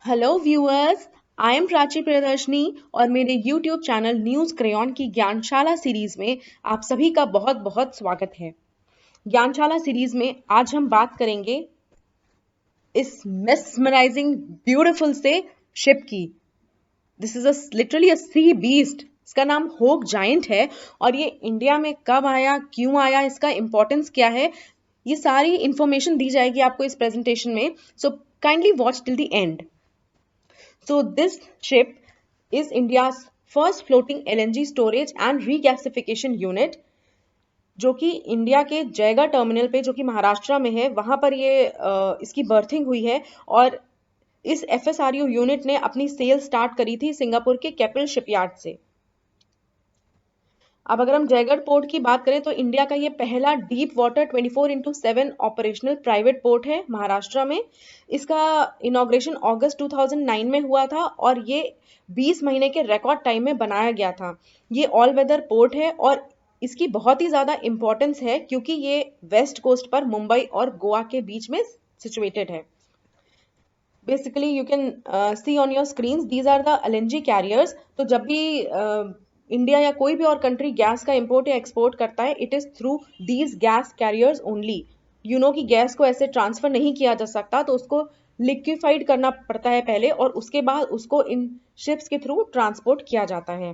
Hello viewers, I am Prachi Priyadarshini और मेरे YouTube channel news crayon की ज्ञानशाला सीरीज में आप सभी का बहुत बहुत स्वागत है। ज्ञानशाला सीरीज में आज हम बात करेंगे इस मेस्मराइजिंग ब्यूटीफुल से शिप की। This is literally a sea beast. इसका नाम होक जायंट है और ये इंडिया में कब आया, क्यों आया, इसका इंपॉर्टेंस क्या है, ये सारी इंफॉर्मेशन दी जाएगी आपको इस प्रेजेंटेशन में। So kindly watch till the end. So this ship is India's first floating LNG storage and regasification unit, जो कि इंडिया के जयगा टर्मिनल पे, जो कि महाराष्ट्र में है, वहां पर ये इसकी बर्थिंग हुई है। और इस FSRU यूनिट ने अपनी सेल स्टार्ट करी थी सिंगापुर के केपिल शिपयार्ड से। अब अगर हम जयगढ़ पोर्ट की बात करें तो इंडिया का ये पहला deep water 24/7 operational private port है महाराष्ट्र में। इसका इनॉग्रेशन अगस्त 2009 में हुआ था और ये 20 महीने के रिकॉर्ड टाइम में बनाया गया था। ये ऑल वेदर पोर्ट है और इसकी बहुत ही ज़्यादा इम्पोर्टेंस है क्योंकि ये वेस्ट कोस्ट पर मुंबई और गोवा के बीच में सिचुएटेड है। Basically you can see on your screen, these are the LNG carriers. तो जब भी इंडिया या कोई भी और कंट्री गैस का इंपोर्ट या एक्सपोर्ट करता है, it is through these gas carriers only. You know कि गैस को ऐसे ट्रांसफर नहीं किया जा सकता, तो उसको लिक्विफाइड करना पड़ता है पहले और उसके बाद उसको इन शिप्स के थ्रू ट्रांसपोर्ट किया जाता है।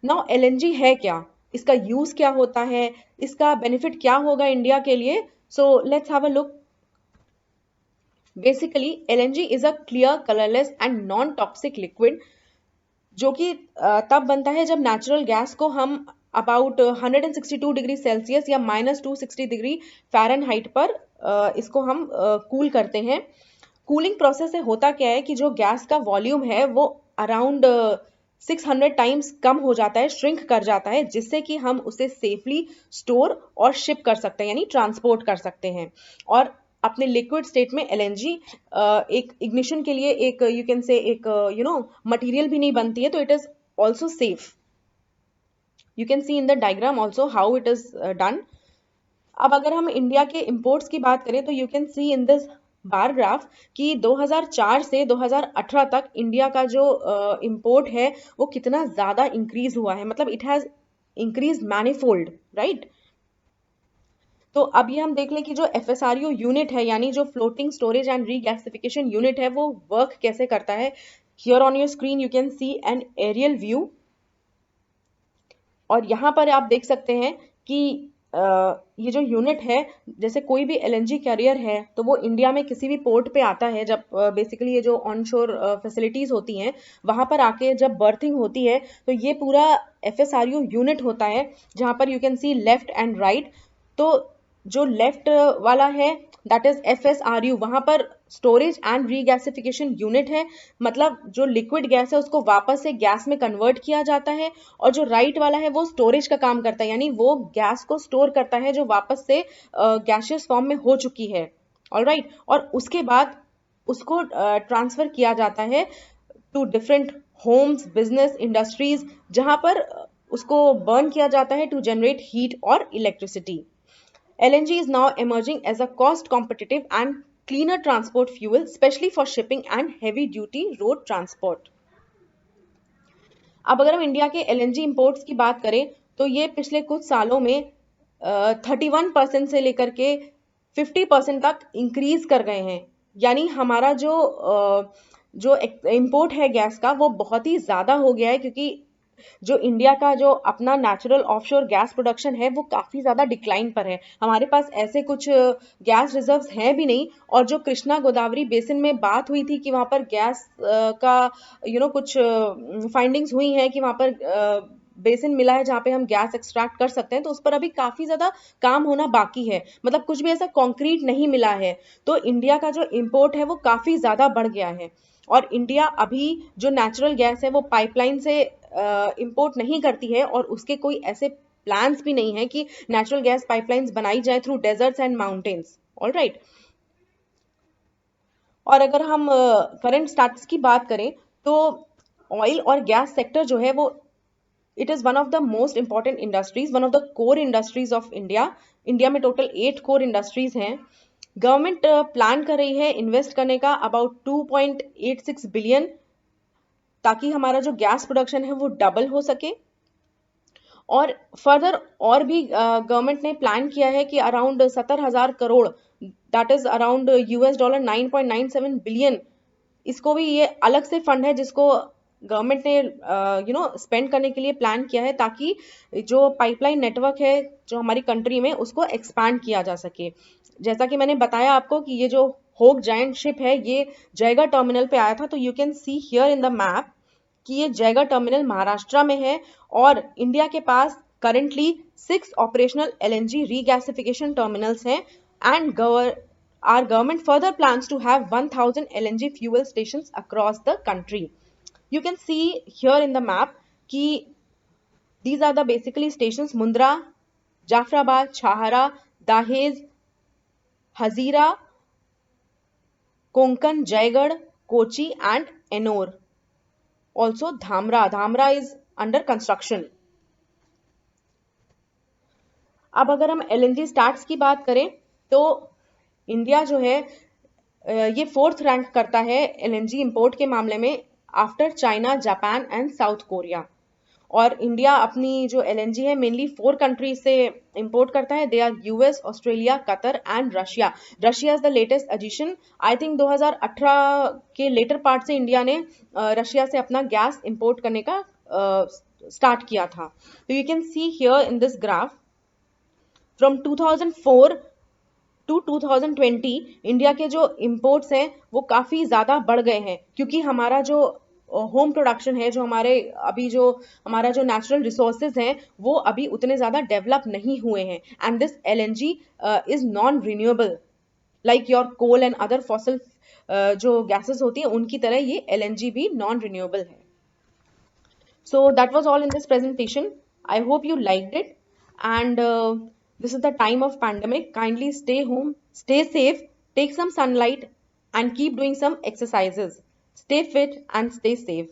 नाउ LNG है क्या, इसका यूज क्या होता है, इसका बेनिफिट क्या होगा इंडिया के लिए। So let's have a look. Basically LNG is a clear, colourless and non toxic liquid, जो कि तब बनता है जब नेचुरल गैस को हम अबाउट 162 डिग्री सेल्सियस या -260 डिग्री फ़ारेनहाइट पर इसको हम कूल करते हैं। कूलिंग प्रोसेस से होता क्या है कि जो गैस का वॉल्यूम है वो अराउंड 600 टाइम्स कम हो जाता है, श्रिंक कर जाता है, जिससे कि हम उसे सेफली स्टोर और शिप कर सकते हैं, यानी ट्रांसपोर्ट कर सकते हैं। और अपने लिक्विड स्टेट में LNG एक इग्निशन के लिए एक यू कैन से एक मटेरियल भी नहीं बनती है, तो it is also safe. You can C in the diagram also how it is done. अब अगर हम इंडिया के इंपोर्ट्स की बात करें तो you can C in this bar graph कि 2004 से 2018 तक इंडिया का जो इंपोर्ट है वो कितना ज़्यादा इंक्रीज हुआ है, मतलब it has increase manifold, right. तो अब ये हम देख लें कि जो FSRU यूनिट है, यानी जो floating storage and regasification unit है, वो वर्क कैसे करता है। Here on your screen you can see an aerial view और यहाँ पर आप देख सकते हैं कि ये जो यूनिट है, जैसे कोई भी LNG कैरियर है तो वो इंडिया में किसी भी पोर्ट पे आता है, जब बेसिकली ये जो ऑनशोर फैसिलिटीज होती हैं वहां पर आके जब बर्थिंग होती है, तो ये पूरा FSRU यूनिट होता है, जहां पर you can C left and right. तो जो लेफ्ट वाला है दैट इज FSRU, वहां पर स्टोरेज एंड रीगैसिफिकेशन यूनिट है, मतलब जो लिक्विड गैस है उसको वापस से गैस में कन्वर्ट किया जाता है। और जो राइट वाला है वो स्टोरेज का काम करता है, यानी वो गैस को स्टोर करता है जो वापस से गैसियस फॉर्म में हो चुकी है। ऑलराइट, और उसके बाद उसको ट्रांसफर किया जाता है to different homes, business, industries, जहां पर उसको बर्न किया जाता है टू जनरेट हीट और electricity. LNG is now emerging as a cost-competitive and cleaner transport fuel, especially for shipping and heavy-duty road transport. अब अगर हम इंडिया के LNG इंपोर्ट्स की बात करें तो ये पिछले कुछ सालों में 31% से लेकर के 50% तक इंक्रीज कर गए हैं। यानी हमारा जो इंपोर्ट है गैस का वो बहुत ही ज़्यादा हो गया है, क्योंकि जो इंडिया का जो अपना नेचुरल ऑफशोर गैस प्रोडक्शन है वो काफ़ी ज़्यादा डिक्लाइन पर है। हमारे पास ऐसे कुछ गैस रिजर्व्स हैं भी नहीं। और जो कृष्णा गोदावरी बेसिन में बात हुई थी कि वहाँ पर गैस का कुछ फाइंडिंग्स हुई हैं कि वहाँ पर बेसिन मिला है जहाँ पे हम गैस एक्सट्रैक्ट कर सकते हैं, तो उस पर अभी काफ़ी ज़्यादा काम होना बाकी है, मतलब कुछ भी ऐसा कॉन्क्रीट नहीं मिला है। तो इंडिया का जो इम्पोर्ट है वो काफ़ी ज़्यादा बढ़ गया है। और इंडिया अभी जो नेचुरल गैस है वो पाइपलाइन से इंपोर्ट नहीं करती है, और उसके कोई ऐसे प्लान्स भी नहीं है कि नेचुरल गैस पाइपलाइंस बनाई जाए through deserts and mountains. Alright, और अगर हम करंट स्टैटस की बात करें तो ऑयल और गैस सेक्टर जो है वो it is one of the most important industries, one of the core industries of India. India में टोटल 8 कोर इंडस्ट्रीज हैं। गवर्नमेंट प्लान कर रही है इन्वेस्ट करने का अबाउट 2.86 बिलियन, ताकि हमारा जो गैस प्रोडक्शन है वो डबल हो सके। और फर्दर और भी गवर्नमेंट ने प्लान किया है कि around 70,000 crore, that is around $US 9.97 billion, इसको भी ये अलग से फंड है जिसको गवर्नमेंट ने स्पेंड करने के लिए प्लान किया है, ताकि जो पाइपलाइन नेटवर्क है जो हमारी कंट्री में उसको एक्सपैंड किया जा सके। जैसा कि मैंने बताया आपको कि ये जो होक जायंट शिप है ये जयगढ़ टर्मिनल पे आया था, तो you can see here in the map कि ये जयगढ़ टर्मिनल महाराष्ट्र में है, और इंडिया के पास currently 6 operational LNG regasification terminals हैं, and our government further plans to have 1,000 LNG fuel stations across the country. You can see here in the map कि these are the basically stations: Mundra, Jafrabad, Chhara, Dahej, Hazira, Konkan, Jaigarh, Kochi and Ennore. Also Dhamra is under construction. अब अगर हम LNG starts की बात करें तो India जो है ये 4th रैंक करता है LNG इंपोर्ट के मामले में, after China, Japan and south Korea. और इंडिया अपनी जो LNG है मेनली 4 कंट्रीज से इंपोर्ट करता है, they are US, Australia, Qatar and Russia. Russia is the latest addition. I think 2018 के लेटर पार्ट से इंडिया ने रशिया से अपना गैस इंपोर्ट करने का स्टार्ट किया था। तो you can see here in this graph from 2004 to 2020 India के जो इंपोर्ट्स हैं वो काफ़ी ज़्यादा बढ़ गए हैं, क्योंकि हमारा जो होम प्रोडक्शन है, जो हमारा जो नेचुरल रिसोर्सेज हैं वो अभी उतने ज़्यादा डेवलप नहीं हुए हैं, and this LNG is non renewable, like your coal and other fossil जो गैसेस होती हैं उनकी तरह ये LNG भी नॉन रिन्यूएबल है। So that was all in this presentation. I hope you liked it, and this is the time of pandemic. Kindly stay home, stay safe, take some sunlight and keep doing some exercises. Stay fit and stay safe.